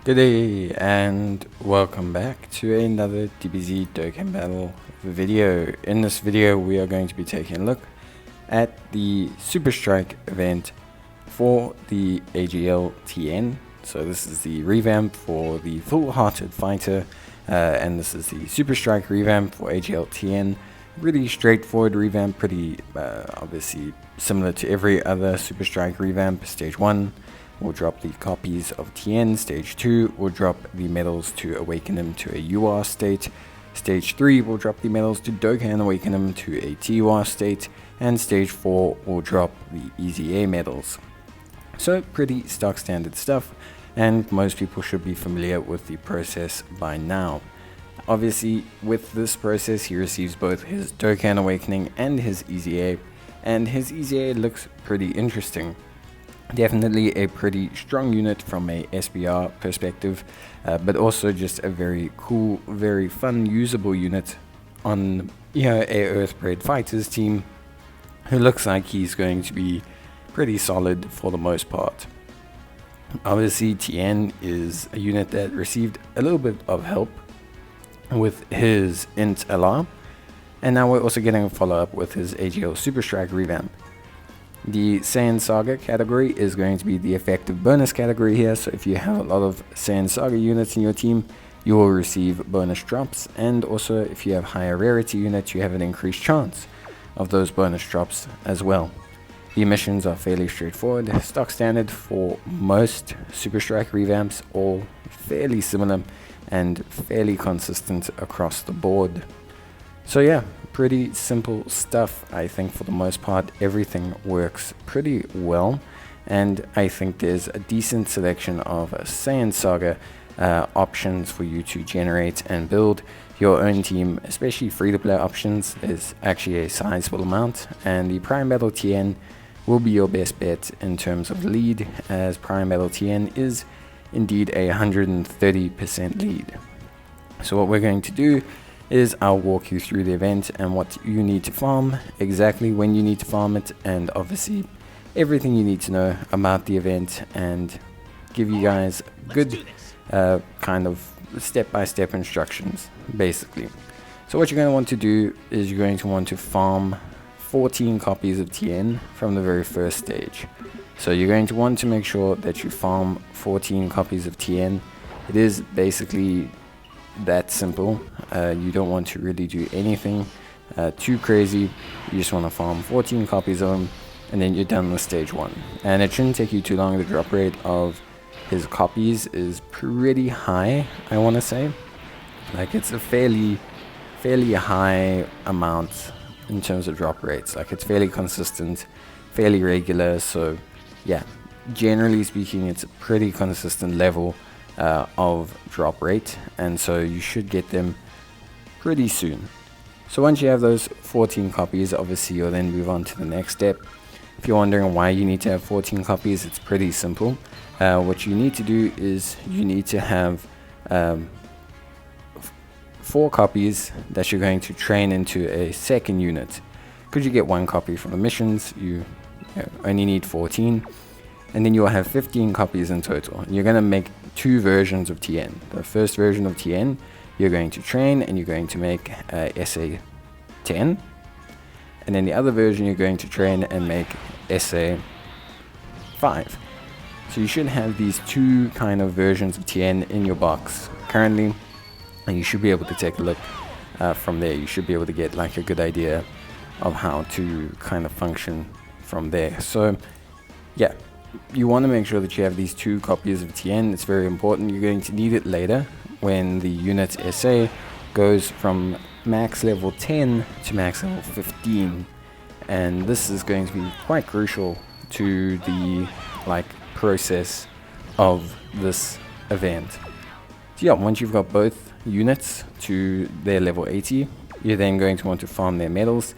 Good day and welcome back to another Dbz Dokkan battle video. In this video we are going to be taking a look at the Super Strike event for the AGL Tien. So this is the revamp for the full-hearted fighter and this is the Super Strike revamp for AGL Tien. Really straightforward revamp, pretty obviously similar to every other Super Strike revamp. Stage 1 will drop the copies of Tien. Stage 2 will drop the medals to awaken him to a UR state. Stage 3 will drop the medals to Dokkan and awaken him to a TUR state. And Stage 4 will drop the EZA medals. So pretty stock standard stuff, and most people should be familiar with the process by now. Obviously with this process he receives both his Dokkan awakening and his EZA, and his EZA looks pretty interesting. Definitely a pretty strong unit from a SBR perspective, but also just a very cool, very fun, usable unit on a Earthbred Fighters team who looks like he's going to be pretty solid for the most part. Obviously Tien is a unit that received a little bit of help with his int LR, and now we're also getting a follow-up with his AGL Super Strike revamp. The Saiyan Saga category is going to be the effective bonus category here, so if you have a lot of Saiyan Saga units in your team, you will receive bonus drops, and also if you have higher rarity units, you have an increased chance of those bonus drops as well. The missions are fairly straightforward, stock standard for most Super Strike revamps, all fairly similar and fairly consistent across the board. So yeah, pretty simple stuff. I think for the most part everything works pretty well, and I think there's a decent selection of Saiyan Saga options for you to generate and build your own team, especially free-to-play options. Is actually a sizable amount, and the Prime Battle Tien will be your best bet in terms of lead, as Prime Battle Tien is indeed a 130% lead. So what we're going to do is I'll walk you through the event and what you need to farm, exactly when you need to farm it, and obviously everything you need to know about the event, and give you guys good kind of step-by-step instructions basically. So what you're going to want to do is you're going to want to farm 14 copies of Tien from the very first stage. So you're going to want to make sure that you farm 14 copies of Tien. It is basically that simple. You don't want to really do anything too crazy. You just want to farm 14 copies of them, and then you're done with stage 1. And it shouldn't take you too long. The drop rate of his copies is pretty high, I want to say. Like, it's a fairly high amount in terms of drop rates. Like, it's fairly consistent, fairly regular. So yeah, generally speaking, it's a pretty consistent level of drop rate, and so you should get them pretty soon. So once you have those 14 copies, obviously you'll then move on to the next step. If you're wondering why you need to have 14 copies, it's pretty simple. What you need to do is you need to have 4 copies that you're going to train into a second unit. Because you get 1 copy from the missions, you only need 14, and then you'll have 15 copies in total. You're going to make 2 versions of Tien. The first version of Tien you're going to train, and you're going to make SA 10, and then the other version you're going to train and make SA 5. So you should have these 2 kind of versions of Tien in your box currently, and you should be able to take a look from there. You should be able to get like a good idea of how to kind of function from there. So yeah, you want to make sure that you have these 2 copies of Tien. It's very important. You're going to need it later when the unit's SA goes from max level 10 to max level 15, and this is going to be quite crucial to the process of this event. So yeah, once you've got both units to their level 80, you're then going to want to farm their medals.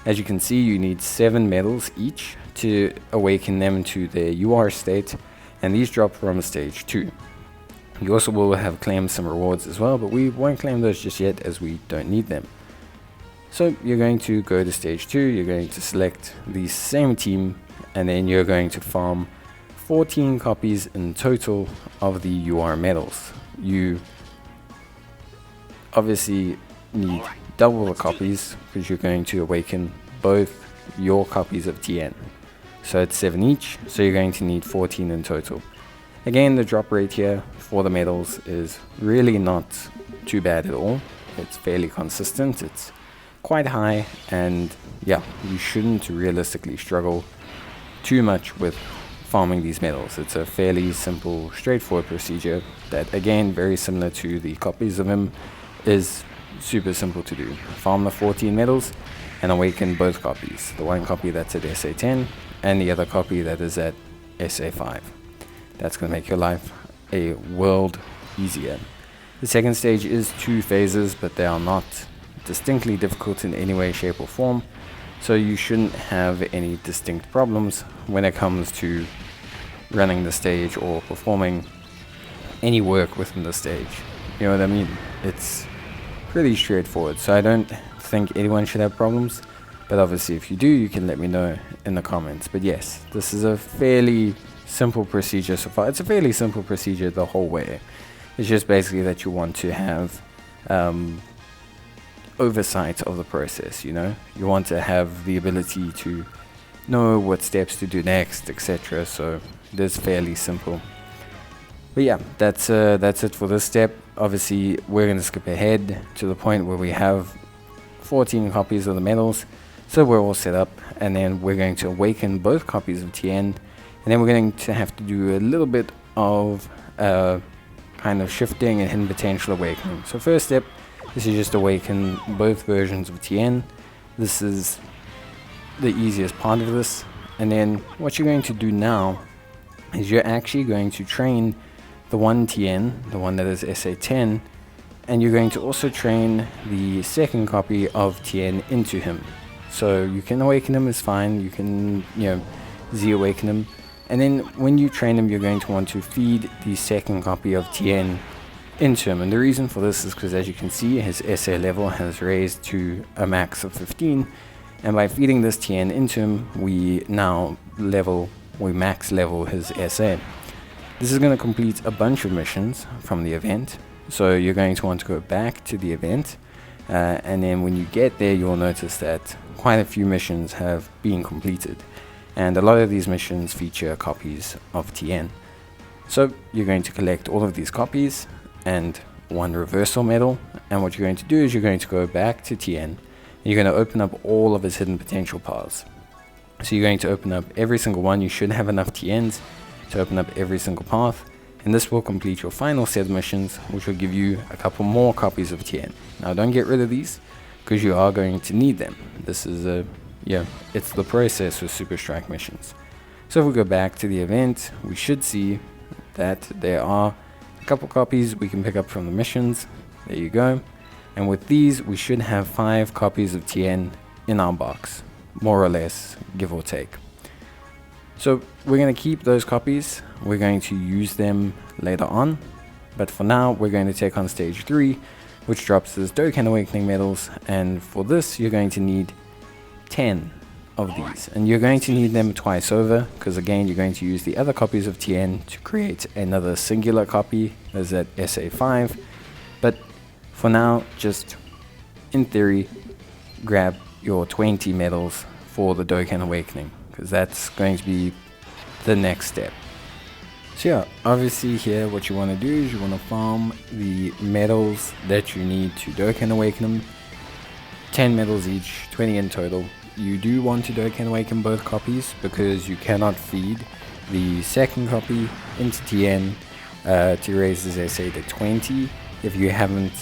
As you can see, you need 7 medals each to awaken them to their UR state, and these drop from stage 2. You also will have claimed some rewards as well, but we won't claim those just yet as we don't need them. So you're going to go to stage 2, you're going to select the same team, and then you're going to farm 14 copies in total of the UR medals. You obviously need double the copies because you're going to awaken both your copies of Tien. So it's 7 each, so you're going to need 14 in total. Again, the drop rate here for the medals is really not too bad at all. It's fairly consistent, it's quite high, and yeah, you shouldn't realistically struggle too much with farming these medals. It's a fairly simple, straightforward procedure that, again, very similar to the copies of him, is super simple to do. Farm the 14 medals and awaken both copies. The one copy that's at SA10 and the other copy that is at SA5. That's going to make your life a world easier. The second stage is 2 phases, but they are not distinctly difficult in any way, shape or form. So you shouldn't have any distinct problems when it comes to running the stage or performing any work within the stage. You know what I mean? It's pretty straightforward, so I don't think anyone should have problems, but obviously if you do, you can let me know in the comments. But yes, this is a fairly simple procedure so far. It's a fairly simple procedure the whole way. It's just basically that you want to have oversight of the process, you know? You want to have the ability to know what steps to do next, etc. So it is fairly simple. But yeah, that's it for this step. Obviously, we're going to skip ahead to the point where we have 14 copies of the medals. So we're all set up, and then we're going to awaken both copies of Tien, and then we're going to have to do a little bit of kind of shifting and hidden potential awakening. So first step is to just awaken both versions of Tien. This is the easiest part of this. And then what you're going to do now is you're actually going to train the one Tien, the one that is SA10, and you're going to also train the second copy of Tien into him. So you can awaken him, is fine, you can, Z awaken him, and then when you train him, you're going to want to feed the second copy of Tien into him. And the reason for this is because, as you can see, his SA level has raised to a max of 15, and by feeding this Tien into him, we max level his SA. This is going to complete a bunch of missions from the event, so you're going to want to go back to the event, and then when you get there, you'll notice that quite a few missions have been completed, and a lot of these missions feature copies of Tien. So you're going to collect all of these copies and one reversal medal, and what you're going to do is you're going to go back to Tien, and you're going to open up all of his hidden potential paths. So you're going to open up every single one. You should have enough Tiens to open up every single path, and this will complete your final set of missions, which will give you a couple more copies of Tien. Now don't get rid of these, because you are going to need them. This is it's the process with Super Strike missions. So if we go back to the event, we should see that there are a couple copies we can pick up from the missions. There you go. And with these, we should have 5 copies of Tien in our box, more or less, give or take. So we're going to keep those copies. We're going to use them later on, but for now we're going to take on stage 3, which drops these Dokkan Awakening medals, and for this you're going to need 10 of these, and you're going to need them twice over, because again you're going to use the other copies of Tien to create another singular copy as at SA5. But for now, just in theory, grab your 20 medals for the Dokkan Awakening, because that's going to be the next step. So yeah, obviously here what you want to do is you want to farm the medals that you need to Dokkan Awaken them. 10 medals each, 20 in total. You do want to Dokkan Awaken both copies, because you cannot feed the second copy into Tien to raise his SA to 20 if you haven't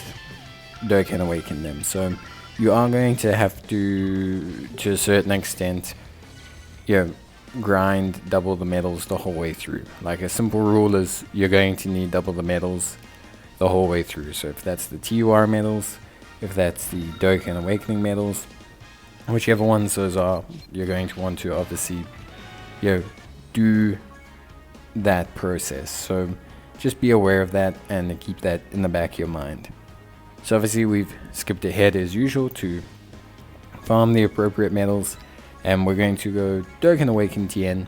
Dokkan Awaken them. So you are going to have to a certain extent, grind double the medals the whole way through. Like, a simple rule is you're going to need double the medals the whole way through. So if that's the TUR medals, if that's the Dokkan Awakening medals, whichever ones those are, you're going to want to obviously do that process. So just be aware of that and keep that in the back of your mind. So obviously we've skipped ahead as usual to farm the appropriate medals, and we're going to go Dokkan Awaken Tien,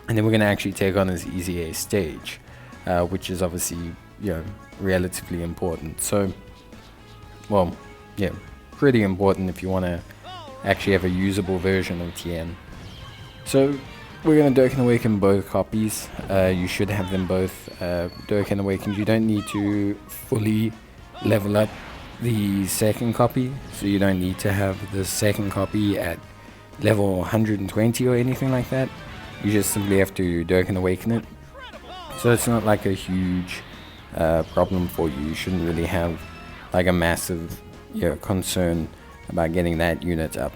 and then we're going to actually take on his easy A stage, which is obviously, relatively important. So, well, yeah, pretty important if you want to actually have a usable version of Tien. So we're going to Dokkan Awaken both copies. You should have them both Dokkan Awakened. You don't need to fully level up the second copy, so you don't need to have the second copy at level 120 or anything like that. You just simply have to Dokkan Awaken it. So it's not like a huge problem for you. You shouldn't really have like a massive concern about getting that unit up.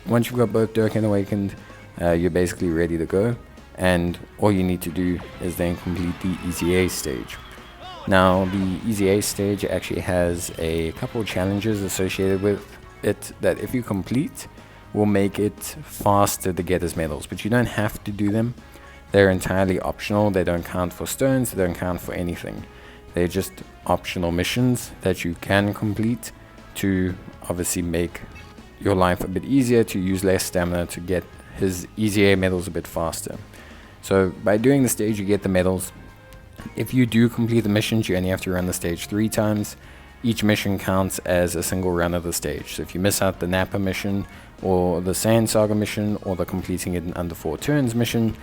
Once you've got both Dokkan Awakened, you're basically ready to go, and all you need to do is then complete the Easy A stage. Now, the Easy A stage actually has a couple of challenges associated with it that if you complete, will make it faster to get his medals, but you don't have to do them. They're entirely optional. They don't count for stones, they don't count for anything. They're just optional missions that you can complete to obviously make your life a bit easier, to use less stamina to get his Easy A medals a bit faster. So by doing the stage, you get the medals. If you do complete the missions, you only have to run the stage 3 times. Each mission counts as a single run of the stage. So if you miss out the Nappa mission, or the Sand Saga mission, or the completing it in under 4 turns mission,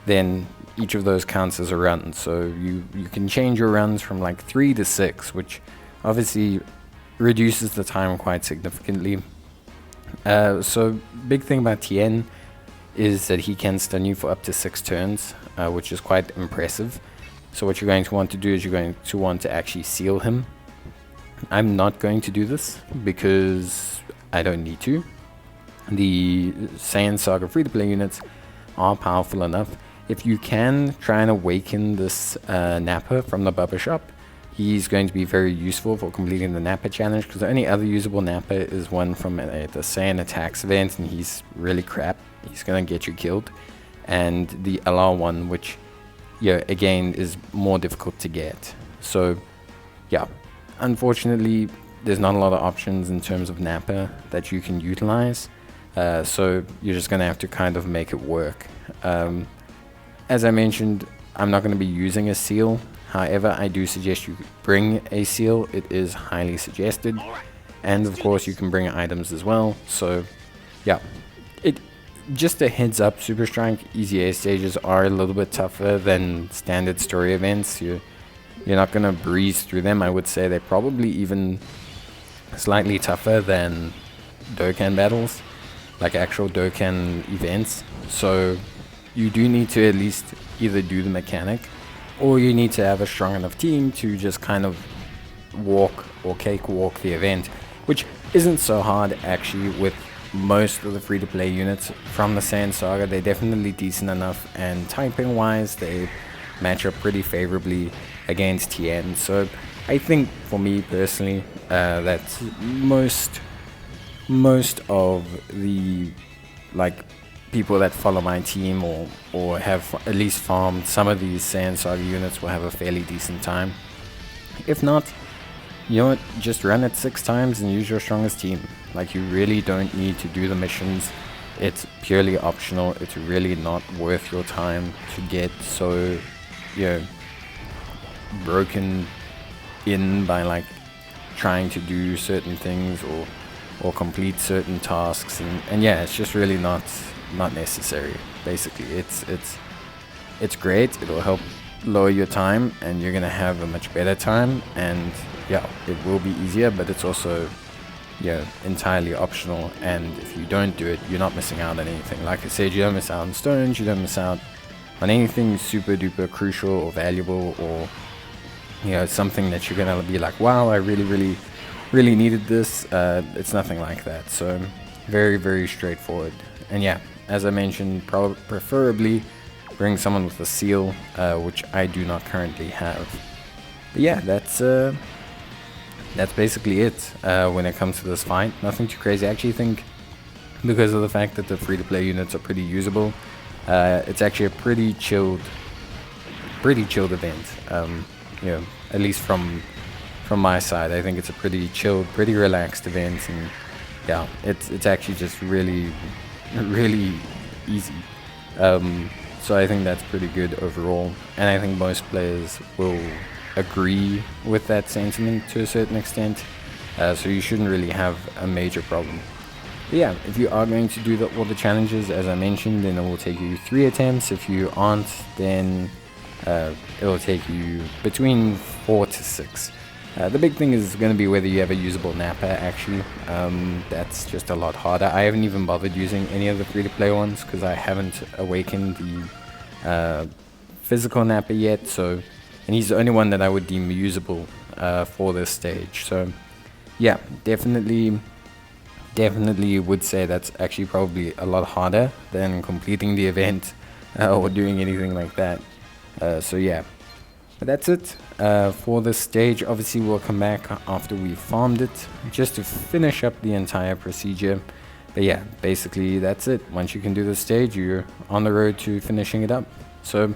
then each of those counts as a run. So you can change your runs from like 3 to 6, which obviously reduces the time quite significantly. So big thing about Tien is that he can stun you for up to 6 turns, which is quite impressive. So what you're going to want to do is you're going to want to actually seal him. I'm not going to do this because I don't need to. The Saiyan Saga free-to-play units are powerful enough. If you can try and awaken this Nappa from the Bubba shop, he's going to be very useful for completing the Nappa challenge, because the only other usable Nappa is one from the Saiyan Attacks event, and he's really crap. He's going to get you killed. And the LR one, which, again, is more difficult to get. So, unfortunately, there's not a lot of options in terms of Nappa that you can utilize. So you're just going to have to kind of make it work. As I mentioned, I'm not going to be using a seal. However, I do suggest you bring a seal. It is highly suggested. And of course, you can bring items as well. So, just a heads up, Super Strike Easy A stages are a little bit tougher than standard story events. You're not going to breeze through them. I would say they're probably even slightly tougher than Dokkan battles, like actual Dokkan events. So you do need to at least either do the mechanic, or you need to have a strong enough team to just kind of walk or cakewalk the event, which isn't so hard actually with most of the free-to-play units from the Sand Saga. They're definitely decent enough, and typing wise they match up pretty favorably against Tien. So I think for me personally, that most of the people that follow my team or have at least farmed some of these Sand Saga units will have a fairly decent time. If not, you know what, just run it 6 times and use your strongest team. Like, you really don't need to do the missions. It's purely optional. It's really not worth your time to get so, broken in by trying to do certain things or complete certain tasks, and it's just really not necessary. Basically, it's great. It'll help lower your time, and you're gonna have a much better time, and it will be easier, but it's also entirely optional. And if you don't do it, you're not missing out on anything. Like I said, you don't miss out on stones, you don't miss out on anything super duper crucial or valuable, or something that you're gonna be like, wow, I really needed this. It's nothing like that. So very, very straightforward. And as I mentioned, preferably bring someone with a seal, which I do not currently have. But that's basically it when it comes to this fight. Nothing too crazy. I actually think, because of the fact that the free-to-play units are pretty usable, it's actually a pretty chilled event. At least from my side, I think it's a pretty chilled, pretty relaxed event, and it's actually just really, really easy. So I think that's pretty good overall, and I think most players will agree with that sentiment to a certain extent. So you shouldn't really have a major problem. But yeah, if you are going to do all the challenges, as I mentioned, then it will take you 3 attempts. If you aren't, then it will take you between 4 to 6. The big thing is going to be whether you have a usable napper, actually. That's just a lot harder. I haven't even bothered using any of the free-to-play ones because I haven't awakened the physical napper yet. And he's the only one that I would deem usable for this stage. So yeah, definitely would say that's actually probably a lot harder than completing the event or doing anything like that. So yeah, but that's it for this stage. Obviously we'll come back after we farmed it just to finish up the entire procedure. But yeah, basically that's it. Once you can do this stage, you're on the road to finishing it up. So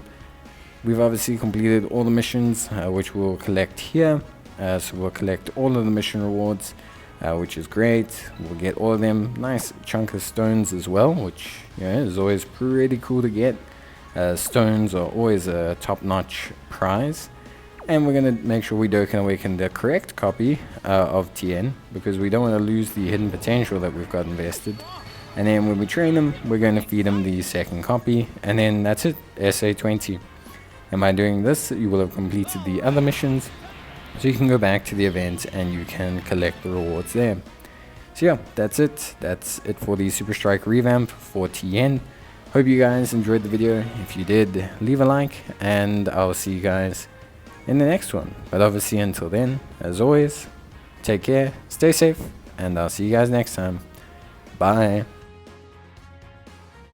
we've obviously completed all the missions, which we'll collect here. So we'll collect all of the mission rewards, which is great. We'll get all of them. Nice chunk of stones as well, which is always pretty cool to get. Stones are always a top-notch prize. And we're going to make sure we Dokkan awaken the correct copy of Tien, because we don't want to lose the hidden potential that we've got invested. And then when we train him, we're going to feed him the second copy, and then that's it, SA20. And by doing this, you will have completed the other missions, so you can go back to the event and you can collect the rewards there. So yeah, that's it for the Super Strike revamp for Tien. Hope you guys enjoyed the video. If you did, leave a like, and I'll see you guys in the next one. But obviously until then, as always, take care, stay safe, and I'll see you guys next time. Bye.